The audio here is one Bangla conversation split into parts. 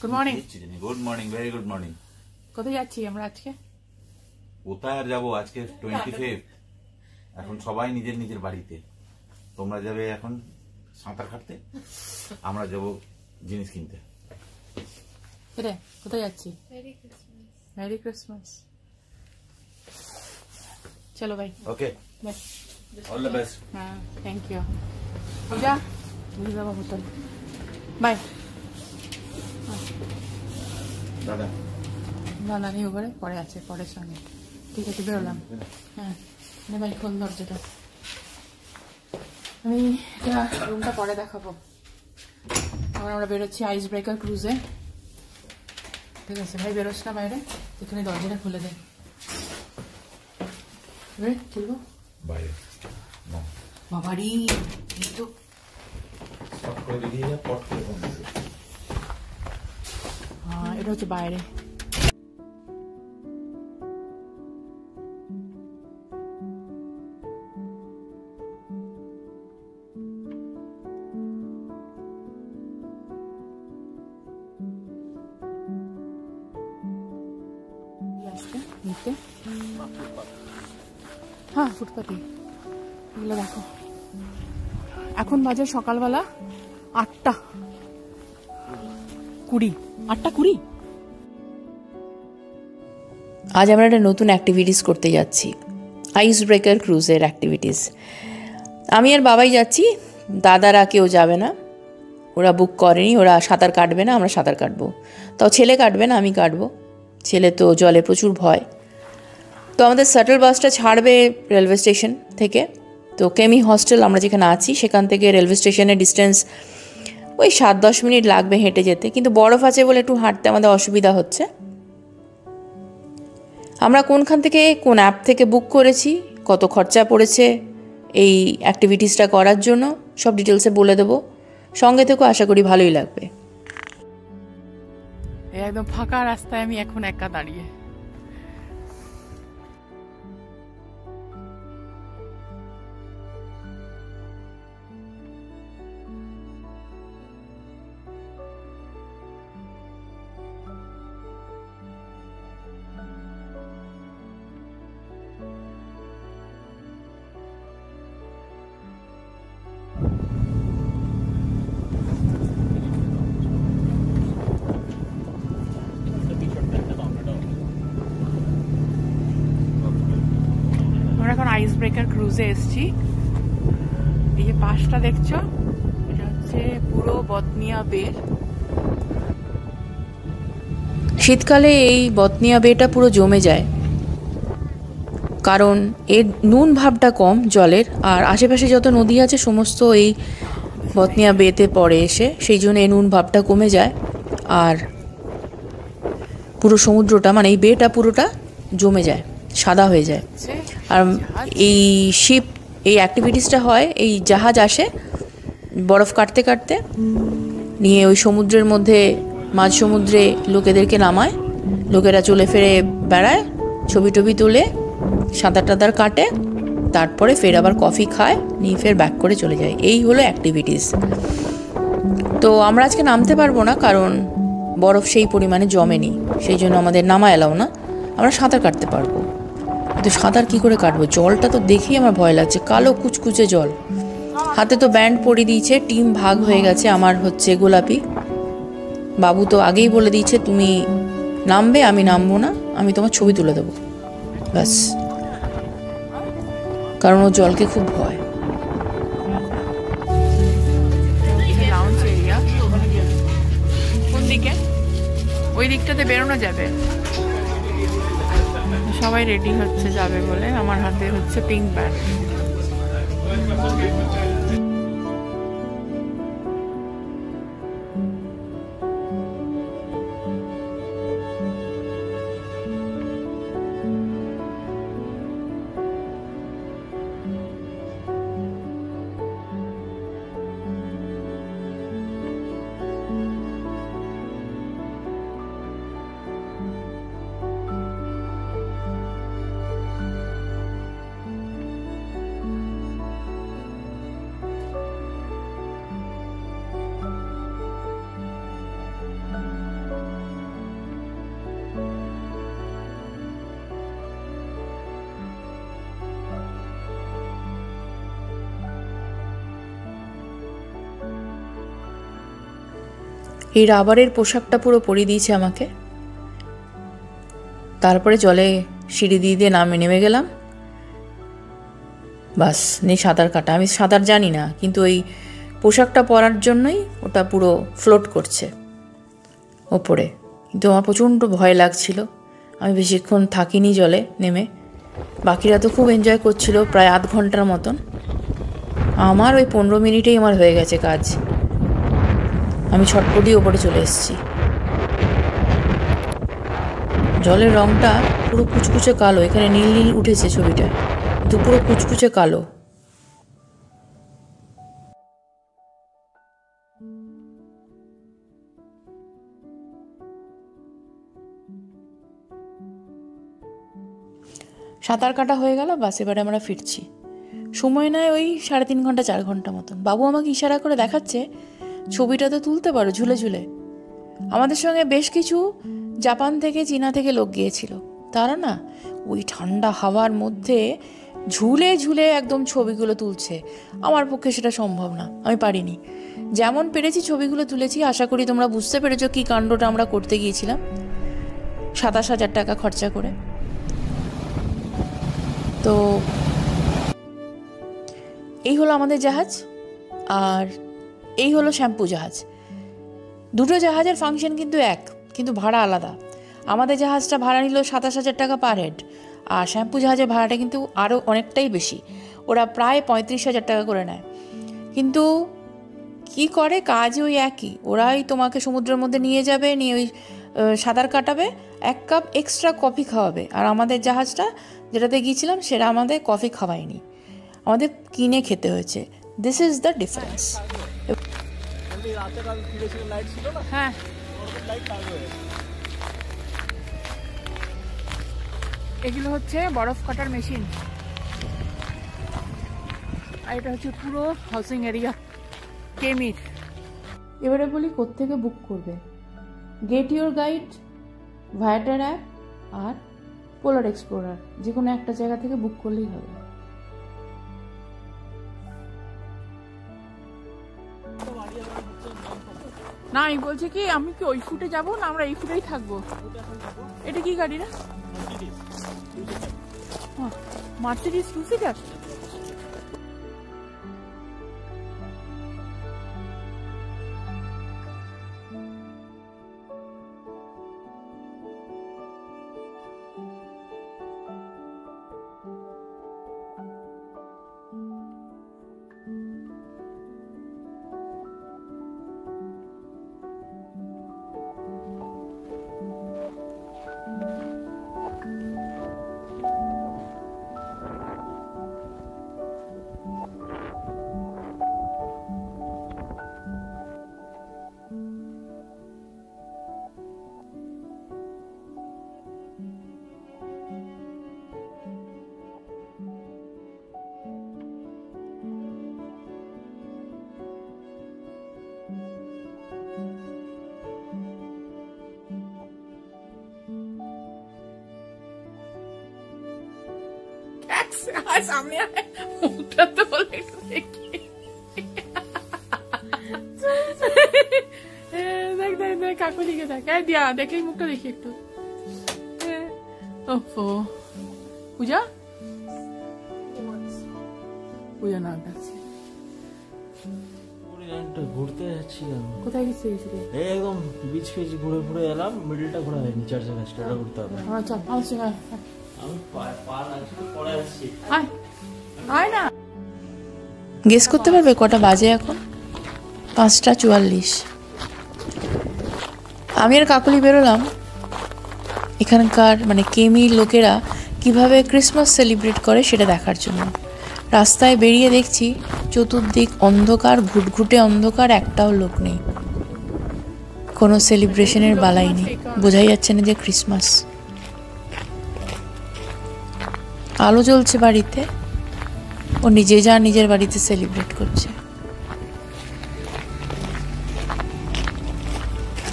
Good morning. Good morning, very good morning. কোথায় যাচ্ছি আমরা আজকে? কোথায় আর যাবো, আজকে 25। এখন সবাই নিজের নিজের বাড়িতে। তোমরা যাবে এখন সাঁতার কাটতে, আমরা যাব জিনিস কিনতে। রে কোথায় যাচ্ছি? Merry Christmas. চলো ভাই। ওকে, অল দ্য বেস্ট। হ্যাঁ, থ্যাংক ইউ। পূজা বুঝে যাবো হোটেল। বাই। দাদা না না নেই, ওপরে পরে আছে, পরের সঙ্গে। ঠিক আছে, বেরোলাম। হ্যাঁ ভাই, খোল দরজাটা। আমি রুমটা পরে দেখাবো। এখন আমরা বেরোচ্ছি আইস ব্রেকার ক্রুজে। ঠিক আছে ভাই, বেরোস না বাইরে, এখানে দরজাটা খুলে দে। খুলবো বাইরে। বাবারি, এই তো এটা হচ্ছে বাইরে। হ্যাঁ, ফুটপাতি এগুলো দেখো। এখন বাজে সকালবেলা 8:20। 8:20। আজ আমরা একটা নতুন অ্যাক্টিভিটিস করতে যাচ্ছি, আইস ব্রেকার ক্রুজের অ্যাক্টিভিটিস। আমি আর বাবাই যাচ্ছি, দাদারা কেউ যাবে না, ওরা বুক করেনি, ওরা সাঁতার কাটবে না, আমরা সাঁতার কাটবো। তাও ছেলে কাটবে না, আমি কাটবো। ছেলে তো জলে প্রচুর ভয়। তো আমাদের শাটল বাসটা ছাড়বে রেলওয়ে স্টেশন থেকে। তো কেমি হস্টেল আমরা যেখানে আছি সেখান থেকে রেলওয়ে স্টেশনের ডিস্টেন্স ওই 7-10 মিনিট লাগবে হেঁটে যেতে, কিন্তু বরফ আছে বলে একটু হাঁটতে আমাদের অসুবিধা হচ্ছে। আমরা কোনখান থেকে, কোন অ্যাপ থেকে বুক করেছি, কত খরচা পড়েছে এই অ্যাক্টিভিটিসটা করার জন্য, সব ডিটেলসে বলে দেবো। সঙ্গে থেকেও আশা করি ভালোই লাগবে। একদম ফাঁকা রাস্তায় আমি এখন একা দাঁড়িয়ে। এখন আইস ব্রেকার ক্রুজে এসছি। এই যে পাশটা দেখছো, এটা হচ্ছে পুরো বতনিয়া বে। শীতকালে এই বতনিয়া বেটা পুরো জমে যায়, কারণ এর নুন ভাবটা কম জলের, আর আশেপাশে যত নদী আছে সমস্ত এই বতনিয়া বেতে পড়ে এসে, সেই জন্য এই নুন ভাবটা কমে যায়। আর পুরো সমুদ্রটা, মানে এই বেটা পুরোটা জমে যায়, সাদা হয়ে যায়। আর এই শিপ, এই অ্যাক্টিভিটিসটা হয়, এই জাহাজ আসে বরফ কাটতে কাটতে নিয়ে ওই সমুদ্রের মধ্যে, মাঝ সমুদ্রে লোকেদেরকে নামায়। লোকেরা চলে ফিরে বেড়ায়, ছবি টবি তুলে, সাঁতার টাতার কাটে, তারপরে ফের আবার কফি খায়, নিয়ে ফের ব্যাক করে চলে যায়। এই হলো অ্যাক্টিভিটিস। তো আমরা আজকে নামতে পারবো না, কারণ বরফ সেই পরিমাণে জমেনি, সেই জন্য আমাদের নামা এলাও না। আমরা সাঁতার কাটতে পারবো, কিন্তু সাঁতার কি করে কাটবো? জলটা তো দেখেই আমার ভয় লাগছে, কালো কুচকুচে জল। হাতে তো ব্যান্ড পরিয়ে দিয়েছে, টিম ভাগ হয়ে গেছে। আমার হচ্ছে গোলাপি, বাবু তো আগেই বলে দিয়েছে তুমি নামবে, আমি নামবো না, আমি তোমার ছবি তুলে দেবো ব্যাস, কারণ ও জলকে খুব ভয়। লাউঞ্জ এরিয়া কোন দিকে? ওই দিকটাতে বেরোনো যাবে। সবাই রেডি হচ্ছে যাবে বলে। আমার হাতে হচ্ছে পিঙ্ক ব্যাগ। এই রাবারের পোশাকটা পুরো পরিয়ে দিয়েছে আমাকে। তারপরে জলে সিঁড়ি দিয়ে দিয়ে নেমে গেলাম। বাস নেই সাঁতার কাটা। আমি সাঁতার জানি না, কিন্তু ওই পোশাকটা পরার জন্যই ওটা পুরো ফ্লোট করছে ওপরে। কিন্তু আমার প্রচণ্ড ভয় লাগছিল। আমি বেশিক্ষণ থাকিনি জলে নেমে। বাকিরা তো খুব এনজয় করছিল, প্রায় আধ ঘন্টার মতন। আমার ওই 15 মিনিটেই আমার হয়ে গেছে কাজ। আমি ছটপটি ওপরে চলে এসেছি। জলের রঙটা পুরো কুচকুচে কালো। এখানে নীল নীল উঠেছে ছবিটা, কিন্তু পুরো কুচকুচে কালো। সাঁতার কাটা হয়ে গেল। বাস এবারে আমরা ফিরছি। সময় নেয় ওই 3.5 ঘন্টা 4 ঘন্টা মতন। বাবু আমাকে ইশারা করে দেখাচ্ছে, ছবিটা তো তুলতে পারো ঝুলে ঝুলে। আমাদের সঙ্গে বেশ কিছু জাপান থেকে, চীনা থেকে লোক গিয়েছিল। তারা না ওই ঠান্ডা হাওয়ার মধ্যে ঝুলে ঝুলে একদম ছবিগুলো তুলছে। আমার পক্ষে সেটা সম্ভব না, আমি পারিনি। যেমন পেরেছি ছবিগুলো তুলেছি। আশা করি তোমরা বুঝতে পেরেছো কী কাণ্ডটা আমরা করতে গিয়েছিলাম 27,000 টাকা খরচা করে। তো এই হলো আমাদের জাহাজ, আর এই হলো শ্যাম্পু জাহাজ। দুটো জাহাজের ফাংশন কিন্তু এক, কিন্তু ভাড়া আলাদা। আমাদের জাহাজটা ভাড়া নিল 27,000 টাকা পার হেড, আর শ্যাম্পু জাহাজের ভাড়াটা কিন্তু আরও অনেকটাই বেশি। ওরা প্রায় 35,000 টাকা করে নেয়। কিন্তু কি করে, কাজ ওই একই। ওরাই তোমাকে সমুদ্রের মধ্যে নিয়ে যাবে, নিয়ে ওই সাঁতার কাটাবে, 1 কাপ এক্সট্রা কফি খাওয়াবে। আর আমাদের জাহাজটা যেটাতে গিয়েছিলাম সেটা আমাদের কফি খাওয়ায়নি, আমাদের কিনে খেতে হয়েছে। This is the difference. হ্যাঁ, এগুলো হচ্ছে বরফ কাটার মেশিন, আর এটা হচ্ছে পুরো হাউসিং এরিয়া কেমির। এবারে বলি কোত্থেকে বুক করবে। Get your guide, Viator app আর পোলার এক্সপ্লোরার, যে কোনো একটা জায়গা থেকে বুক করলেই হবে। না, আমি বলছি কি, আমি কি ওই ফুটে যাবো না আমরা এই ফুটেই থাকবো? এটা কি গাড়ি রে? Mercedes 2 seater. सामने आए मुखटा तो बोले देख देख देख काकुली के देख क्या दिया देखे मुखटा देखिए एक तो ओफो पूजा पूजा नाम আছে ঘুরতে যাচ্ছি আমি। কোথায় গেছিস রে? একদম বিচ ফিচ ঘুরে ঘুরে এলাম, মিডলটা ঘোরা হয়নি, 4 জায়গা স্টার্ট করতে হবে। আচ্ছা আমার সঙ্গে আমি পা লাগছে পড়ে আসছি। আয় আয় না। গেস করতে পারবে কটা বাজে এখন? 5:44। আমি আর কাকুলি বেরোলাম এখানকার মানে কেমির লোকেরা কিভাবে ক্রিসমাস সেলিব্রেট করে সেটা দেখার জন্য। রাস্তায় বেরিয়ে দেখছি চতুর্দিক অন্ধকার, ঘুটঘুটে অন্ধকার, একটাও লোক নেই। কোনো সেলিব্রেশনের বালাই নেই, বোঝাই যাচ্ছে না যে ক্রিসমাস। আলো জ্বলছে বাড়িতে, ও নিজের বাড়িতে সেলিব্রেট করছে।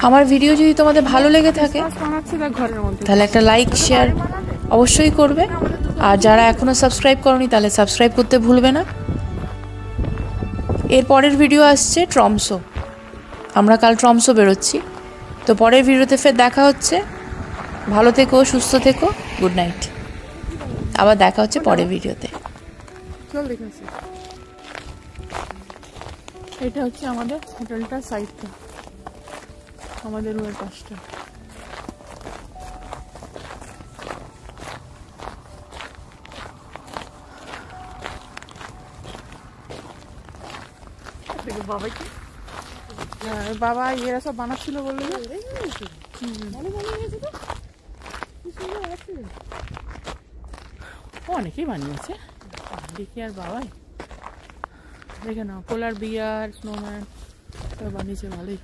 আমার ভিডিও যদি তোমাদের ভালো লেগে থাকে তাহলে একটা লাইক শেয়ার অবশ্যই করবে, আর যারা এখনো সাবস্ক্রাইব করনি তাহলে সাবস্ক্রাইব করতে ভুলবে না। এর পরের ভিডিও আসছে ট্রমসো, আমরা কাল ট্রমসো বেরোচ্ছি। তো পরের ভিডিওতে ফের দেখা হচ্ছে। ভালো থেকো, সুস্থ থেকো, গুড নাইট। আবার দেখা হচ্ছে পরের ভিডিওতে। চল দেখেছি, এটা হচ্ছে আমাদের হোটেলটার সাইডটা, আমাদের রুমের পাশটা। বাবা এরা সব বানাচ্ছিল বললো অনেকেই বানিয়েছে, দেখি আর বাবাই দেখে না, পোলার বিয়ার, স্নোম্যান বানিয়েছে ভালোই।